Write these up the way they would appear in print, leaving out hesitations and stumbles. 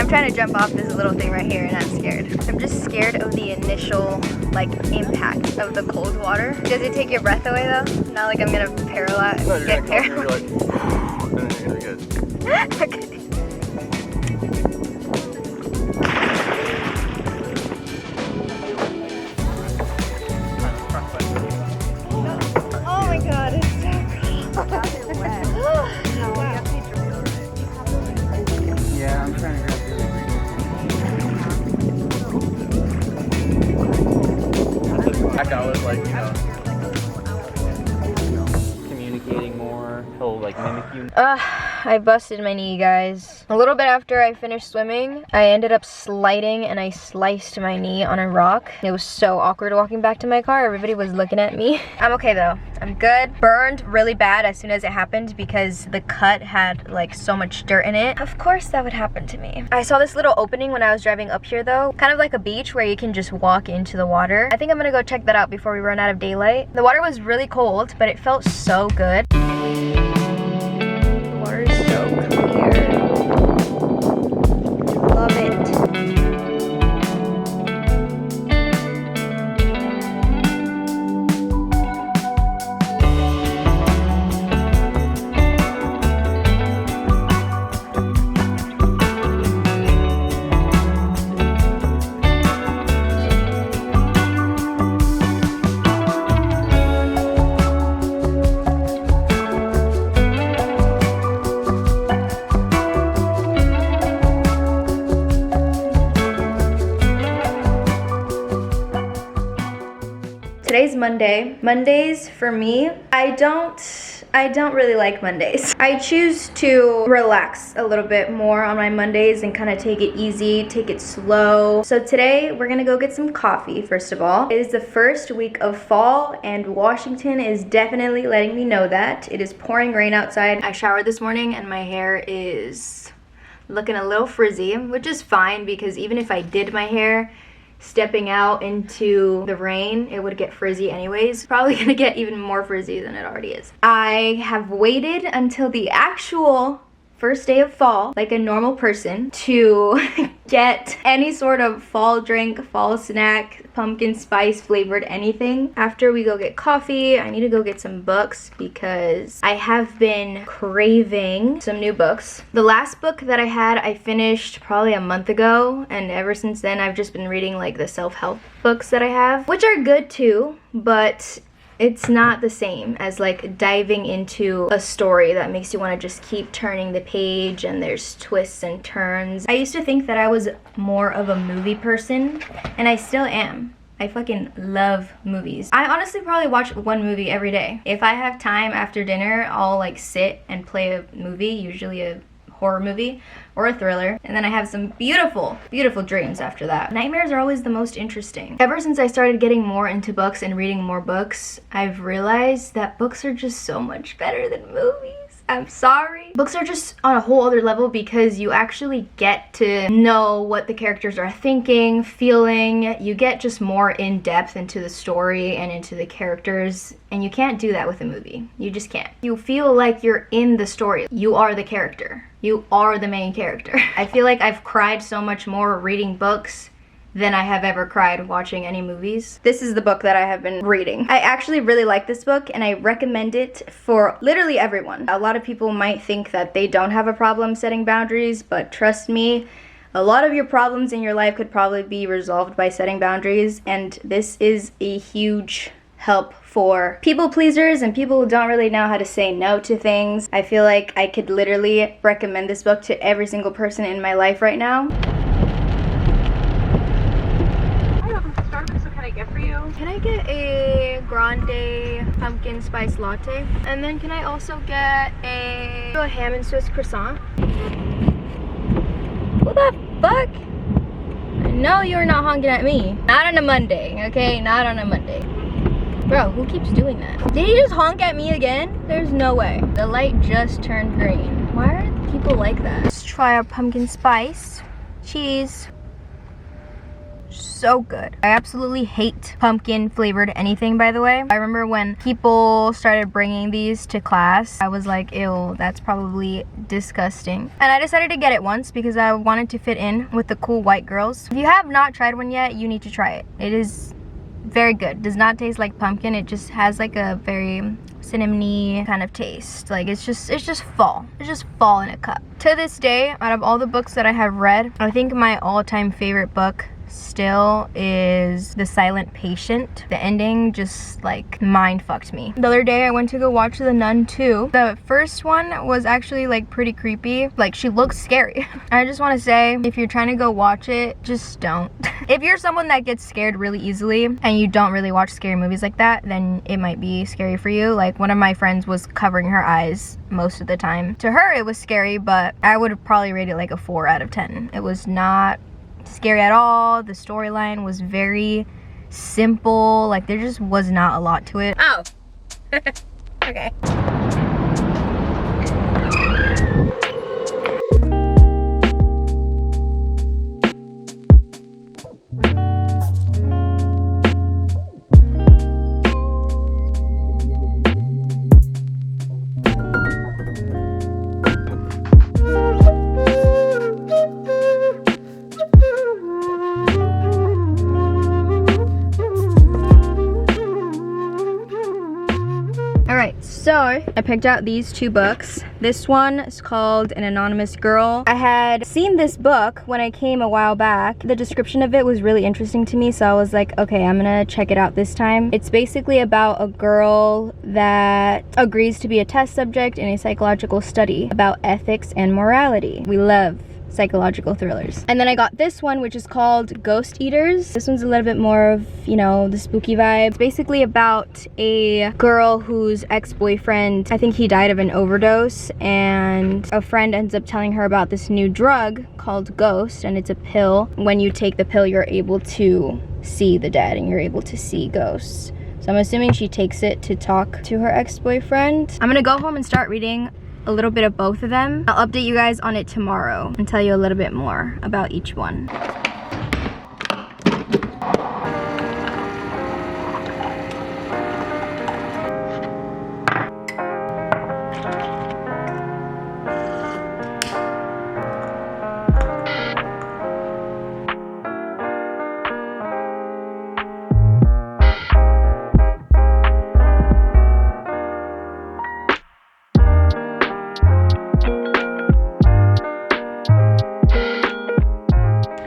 I'm trying to jump off this little thing right here and I'm scared. I'm just scared of the initial like impact of the cold water. Does it take your breath away though? Not like I'm gonna paralyze. No, you're get gonna come paralyzed. and you're like, and then you're good. Okay. Oh my god, it's so cold. Yeah, I'm trying to grab the back out was like, you know, communicating more. He'll like mimic you. I busted my knee, guys. A little bit after I finished swimming, I ended up sliding and I sliced my knee on a rock. It was so awkward walking back to my car. Everybody was looking at me. I'm okay though. I'm good. Burned really bad as soon as it happened because the cut had like so much dirt in it. Of course that would happen to me. I saw this little opening when I was driving up here though. Kind of like a beach where you can just walk into the water. I think I'm gonna go check that out before we run out of daylight. The water was really cold, but it felt so good. Love it. Today's Monday. Mondays for me, I don't really like Mondays. I choose to relax a little bit more on my Mondays and kind of take it easy, take it slow. So today we're gonna go get some coffee, first of all. It is the first week of fall and Washington is definitely letting me know that. It is pouring rain outside. I showered this morning and my hair is looking a little frizzy, which is fine because even if I did my hair, stepping out into the rain, it would get frizzy anyways. Probably gonna get even more frizzy than it already is. I have waited until the actual first day of fall, like a normal person, to get any sort of fall drink, fall snack, pumpkin spice flavored anything. After we go get coffee, I need to go get some books because I have been craving some new books. The last book that I had, I finished probably a month ago, and ever since then I've just been reading like the self-help books that I have, which are good too, but it's not the same as like diving into a story that makes you want to just keep turning the page and there's twists and turns. I used to think that I was more of a movie person, and I still am. I fucking love movies. I honestly probably watch one movie every day. If I have time after dinner, I'll like sit and play a movie, usually a horror movie or a thriller, and then I have some beautiful, beautiful dreams after that. Nightmares are always the most interesting. Ever since I started getting more into books and reading more books, I've realized that books are just so much better than movies. I'm sorry. Books are just on a whole other level because you actually get to know what the characters are thinking, feeling. You get just more in depth into the story and into the characters, and you can't do that with a movie. You just can't. You feel like you're in the story. You are the character. You are the main character. I feel like I've cried so much more reading books than I have ever cried watching any movies. This is the book that I have been reading. I actually really like this book and I recommend it for literally everyone. A lot of people might think that they don't have a problem setting boundaries, but trust me, a lot of your problems in your life could probably be resolved by setting boundaries, and this is a huge help for people pleasers and people who don't really know how to say no to things. I feel like I could literally recommend this book to every single person in my life right now. Can I get a grande pumpkin spice latte? And then can I also get a ham and Swiss croissant? What the fuck? No, you're not honking at me. Not on a Monday, okay? Not on a Monday. Bro, who keeps doing that? Did he just honk at me again? There's no way. The light just turned green. Why are people like that? Let's try our pumpkin spice. Cheese. So good. I absolutely hate pumpkin flavored anything, by the way. I remember when people started bringing these to class, I was like, ew, that's probably disgusting. And I decided to get it once because I wanted to fit in with the cool white girls. If you have not tried one yet, you need to try it. It is very good. Does not taste like pumpkin. It just has like a very cinnamony kind of taste. Like it's just fall. It's just fall in a cup. To this day, out of all the books that I have read, I think my all-time favorite book still is The Silent Patient. The ending just like mind fucked me. The other day I went to go watch The Nun 2. The first one was actually like pretty creepy. Like she looks scary. I just want to say, if you're trying to go watch it, just don't. If you're someone that gets scared really easily and you don't really watch scary movies like that, then it might be scary for you. Like one of my friends was covering her eyes most of the time. To her it was scary, but I would probably rate it like a 4 out of 10. It was not scary at all. The storyline was very simple. Like there just was not a lot to it. Oh. Okay. So I picked out these 2 books. This one is called An Anonymous Girl. I had seen this book when I came a while back. The description of it was really interesting to me, so I was like, okay, I'm gonna check it out this time. It's basically about a girl that agrees to be a test subject in a psychological study about ethics and morality. We love psychological thrillers. And then I got this one, which is called Ghost Eaters. This one's a little bit more of, you know, the spooky vibe. It's basically about a girl whose ex-boyfriend, I think he died of an overdose, and a friend ends up telling her about this new drug called Ghost, and it's a pill. When you take the pill, you're able to see the dead and you're able to see ghosts. So I'm assuming she takes it to talk to her ex-boyfriend. I'm gonna go home and start reading a little bit of both of them. I'll update you guys on it tomorrow and tell you a little bit more about each one.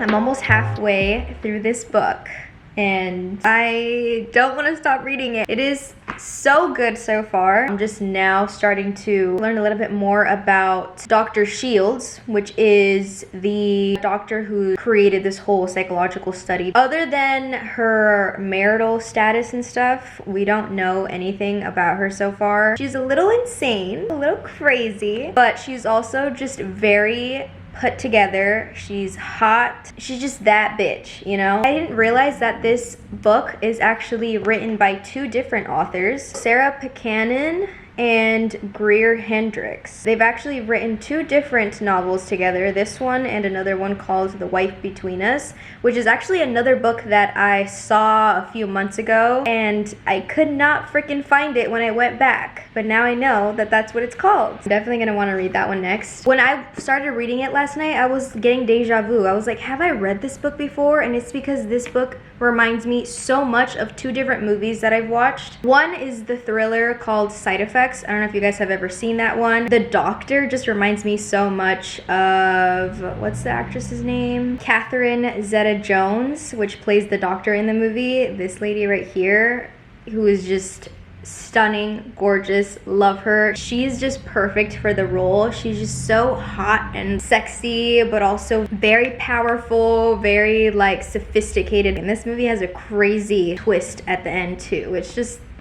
I'm almost halfway through this book and I don't want to stop reading it. It is so good so far. I'm just now starting to learn a little bit more about Dr. Shields, which is the doctor who created this whole psychological study. Other than her marital status and stuff, we don't know anything about her so far. She's a little insane, a little crazy, but she's also just very put together. She's hot. She's just that bitch, you know? I didn't realize that this book is actually written by 2 different authors, Sarah Buchanan and Greer Hendricks. They've actually written 2 different novels together, this one and another one called The Wife Between Us, which is actually another book that I saw a few months ago and I could not freaking find it when I went back, but now I know that that's what it's called. I'm definitely gonna want to read that one next. When I started reading it last night, I was getting deja vu. I was like, have I read this book before? And it's because this book reminds me so much of 2 different movies that I've watched. One is the thriller called Side Effects. I don't know if you guys have ever seen that one. The Doctor just reminds me so much of, what's the actress's name? Catherine Zeta-Jones, which plays the Doctor in the movie. This lady right here, who is just stunning, gorgeous, love her. She's just perfect for the role. She's just so hot and sexy, but also very powerful, very like sophisticated. And this movie has a crazy twist at the end too.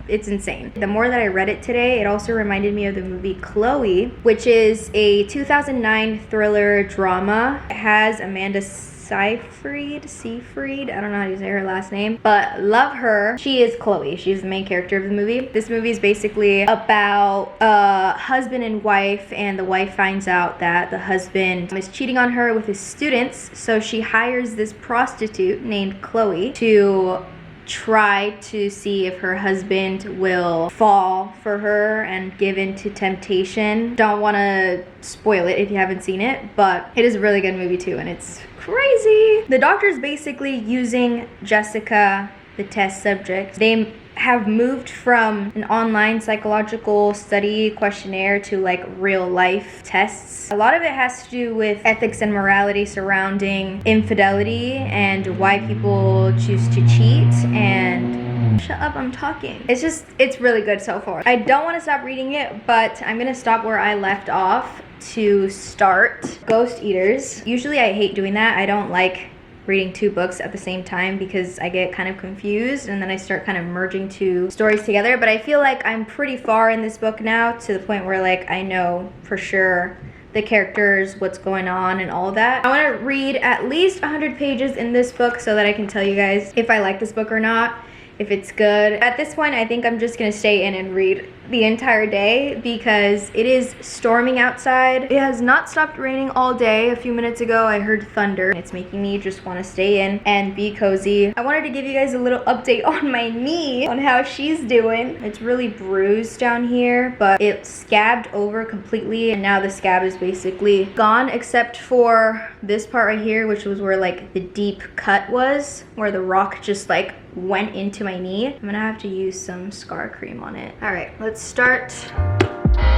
It's insane. The more that I read it today, it also reminded me of the movie Chloe, which is a 2009 thriller drama. It has Amanda Seyfried. I don't know how to say her last name, but love her. She is Chloe. She's the main character of the movie. This movie is basically about a husband and wife, and the wife finds out that the husband is cheating on her with his students, so she hires this prostitute named Chloe to try to see if her husband will fall for her and give in to temptation. Don't want to spoil it if you haven't seen it, but it is a really good movie too, and it's crazy. The doctor's basically using Jessica, the test subject. They have moved from an online psychological study questionnaire to like real life tests. A lot of it has to do with ethics and morality surrounding infidelity and why people choose to cheat. And shut up, I'm talking. It's really good so far. I don't want to stop reading it, but I'm gonna stop where I left off to start Ghost Eaters. Usually I hate doing that. I don't like reading two books at the same time because I get kind of confused and then I start kind of merging two stories together. But I feel like I'm pretty far in this book now, to the point where like I know for sure the characters, what's going on, and all of that. I want to read at least 100 pages in this book so that I can tell you guys if I like this book or not, if it's good. At this point, I think I'm just gonna stay in and read the entire day because it is storming outside. It has not stopped raining all day. A few minutes ago, I heard thunder. It's making me just want to stay in and be cozy. I wanted to give you guys a little update on my knee, on how she's doing. It's really bruised down here, but it scabbed over completely, and now the scab is basically gone, except for this part right here, which was where like the deep cut was, where the rock just like went into my knee. I'm gonna have to use some scar cream on it. All right, let's start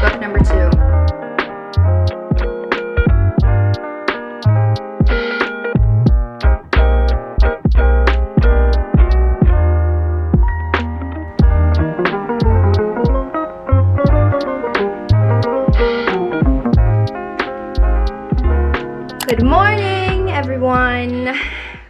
book number 2. Good morning, everyone.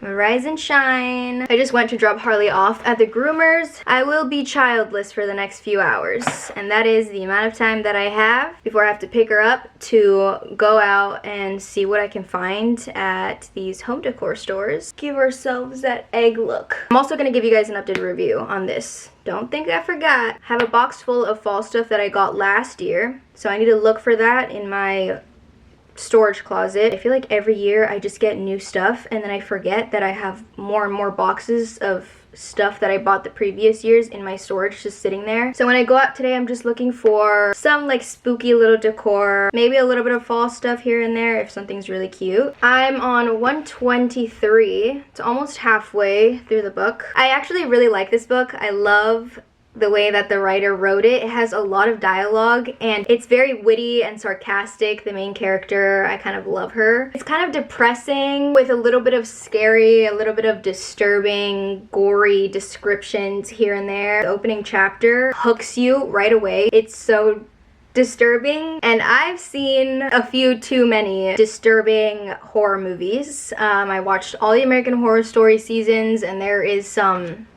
Rise and shine. I just went to drop Harley off at the groomers. I will be childless for the next few hours, and that is the amount of time that I have before I have to pick her up to go out and see what I can find at these home decor stores. Give ourselves that egg look. I'm also gonna give you guys an updated review on this. Don't think I forgot. I have a box full of fall stuff that I got last year, so I need to look for that in my storage closet. I feel like every year I just get new stuff and then I forget that I have more and more boxes of stuff that I bought the previous years in my storage just sitting there. So when I go out today, I'm just looking for some like spooky little decor, maybe a little bit of fall stuff here and there if something's really cute. I'm on 123. It's almost halfway through the book. I actually really like this book. I love the way that the writer wrote it. It has a lot of dialogue and it's very witty and sarcastic. The main character, I kind of love her. It's kind of depressing with a little bit of scary, a little bit of disturbing, gory descriptions here and there. The opening chapter hooks you right away. It's so disturbing, and I've seen a few too many disturbing horror movies. I watched all the American Horror Story seasons and there is some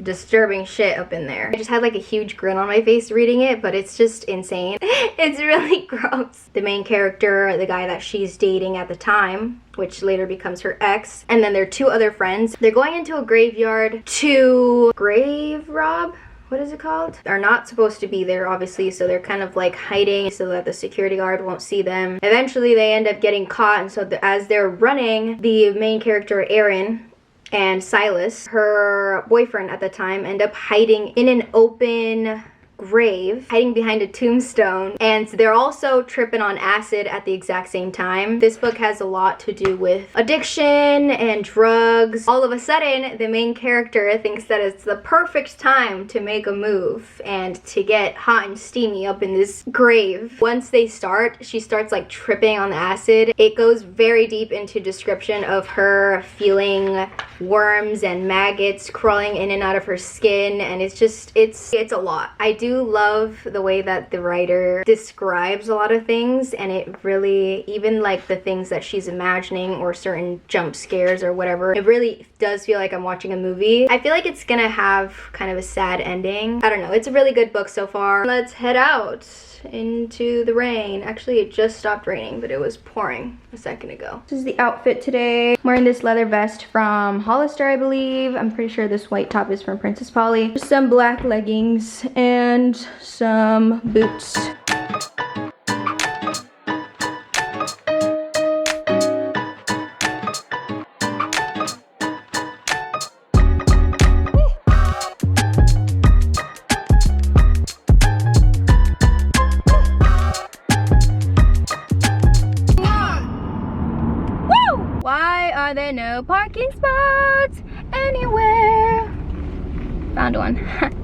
disturbing shit up in there. I just had like a huge grin on my face reading it, but it's just insane. It's really gross. The main character, the guy that she's dating at the time, which later becomes her ex, and then their two other friends, they're going into a graveyard to grave rob. What is it called? They're not supposed to be there, obviously, so they're kind of like hiding so that the security guard won't see them. Eventually they end up getting caught, and so as they're running, the main character Erin and Silas, her boyfriend at the time, end up hiding in an open grave, hiding behind a tombstone, and they're also tripping on acid at the exact same time. This book has a lot to do with addiction and drugs. All of a sudden, the main character thinks that it's the perfect time to make a move and to get hot and steamy up in this grave. Once they start, she starts like tripping on the acid. It goes very deep into description of her feeling worms and maggots crawling in and out of her skin, and it's just, it's a lot. I do love the way that the writer describes a lot of things, and it really, even like the things that she's imagining or certain jump scares or whatever, it really does feel like I'm watching a movie. I feel like it's gonna have kind of a sad ending. I don't know, it's a really good book so far. Let's head out. into the rain. Actually, it just stopped raining, but it was pouring a second ago. This is the outfit today. I'm wearing this leather vest from Hollister, I believe. I'm pretty sure this white top is from Princess Polly. Just some black leggings and some boots. Why are there no parking spots anywhere? Found one.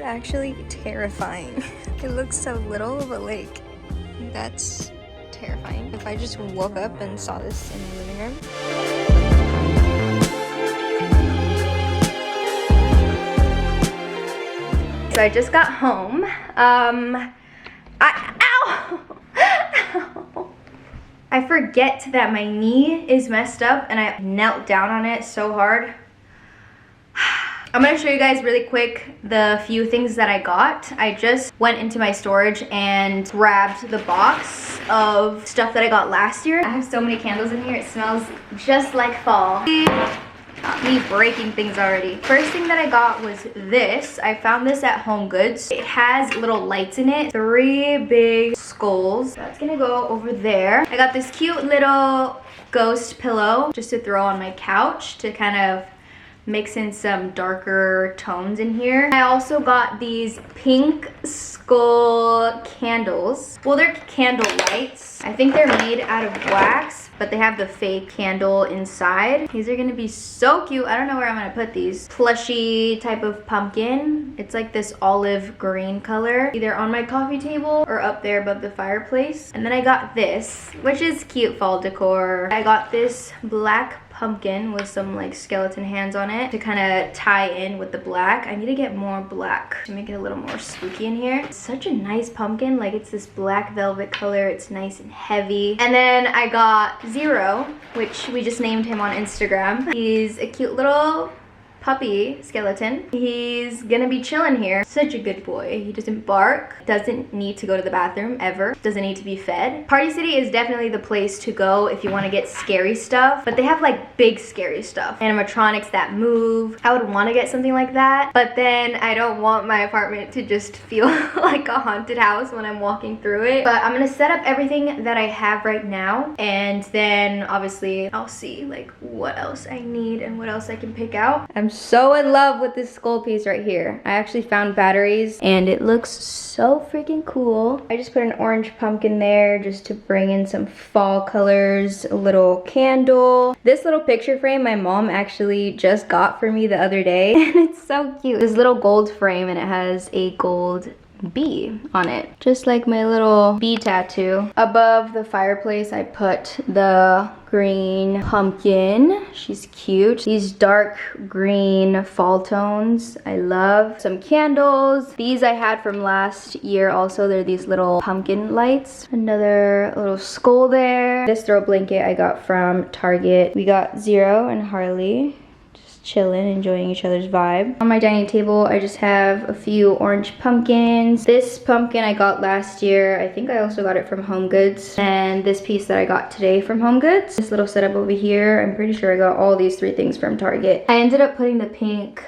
Actually terrifying. It looks so little, but like that's terrifying. If I just woke up and saw this in the living room. So I just got home. Ow! I forget that my knee is messed up and I knelt down on it so hard. I'm gonna show you guys really quick the few things that I got. I just went into my storage and grabbed the box of stuff that I got last year. I have so many candles in here, it smells just like fall. Me breaking things already. First thing that I got was this. I found this at Home Goods. It has little lights in it. 3 big skulls. That's gonna go over there. I got this cute little ghost pillow just to throw on my couch to kind of mix in some darker tones in here. I also got these pink skull candles. Well, they're candle lights. I think they're made out of wax, but they have the fake candle inside. These are gonna be so cute. I don't know where I'm gonna put these. Plushy type of pumpkin. It's like this olive green color, either on my coffee table or up there above the fireplace. And then I got this, which is cute fall decor. I got this black pumpkin with some like skeleton hands on it to kind of tie in with the black. I need to get more black to make it a little more spooky in here. It's such a nice pumpkin. Like, it's this black velvet color. It's nice and heavy. And then I got Zero, which we just named him on Instagram. He's a cute little puppy skeleton. He's gonna be chilling here. Such a good boy. He doesn't bark, doesn't need to go to the bathroom ever, doesn't need to be fed. Party City is definitely the place to go if you want to get scary stuff, but they have like big scary stuff, animatronics that move. I would want to get something like that, but then I don't want my apartment to just feel like a haunted house when I'm walking through it. But I'm gonna set up everything that I have right now, and then obviously I'll see like what else I need and what else I can pick out. I'm so in love with this skull piece right here. I actually found batteries and it looks so freaking cool. I just put an orange pumpkin there just to bring in some fall colors, a little candle. This little picture frame my mom actually just got for me the other day and it's so cute. This little gold frame and it has a gold bee on it, just like my little bee tattoo. Above the fireplace I put the green pumpkin. She's cute. These dark green fall tones I love. Some candles. These I had from last year also. They're these little pumpkin lights. Another little skull there. This throw blanket I got from Target. We got Zero and Harley chilling, enjoying each other's vibe. On my dining table, I just have a few orange pumpkins. This pumpkin I got last year. I think I also got it from Home Goods. And this piece that I got today from Home Goods. This little setup over here, I'm pretty sure I got all these 3 things from Target. I ended up putting the pink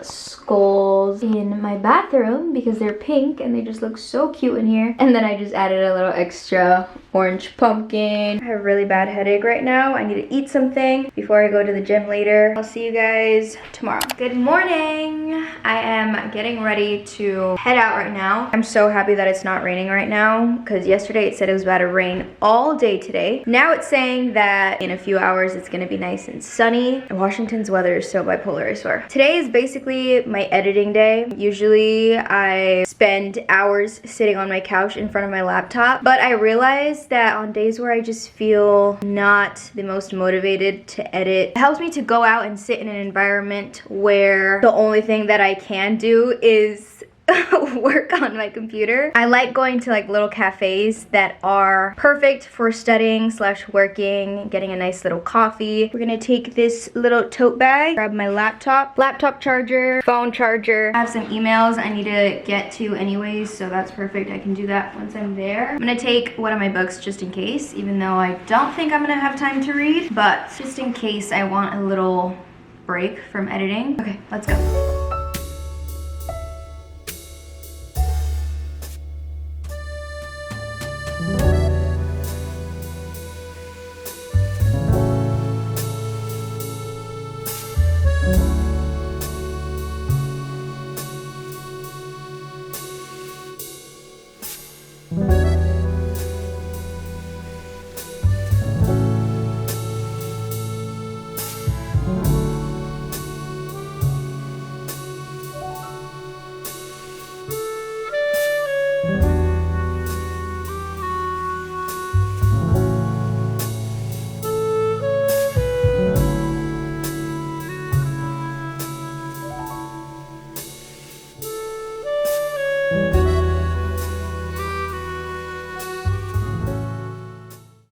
skulls in my bathroom because they're pink and they just look so cute in here. And then I just added a little extra orange pumpkin. I have a really bad headache right now. I need to eat something before I go to the gym later. I'll see you guys tomorrow. Good morning. I am getting ready to head out right now. I'm so happy that it's not raining right now because yesterday it said it was about to rain all day today. Now it's saying that in a few hours it's gonna be nice and sunny. Washington's weather is so bipolar, I swear. Today is basically my editing day. Usually I spend hours sitting on my couch in front of my laptop, but I realized that on days where I just feel not the most motivated to edit, it helps me to go out and sit in an environment where the only thing that I can do is work on my computer. I like going to like little cafes that are perfect for studying slash working, getting a nice little coffee. We're gonna take this little tote bag, grab my laptop charger, phone charger. I have some emails I need to get to anyways, so that's perfect. I can do that once I'm there. I'm gonna take one of my books just in case, even though I don't think I'm gonna have time to read, but just in case I want a little break from editing. Okay, let's go.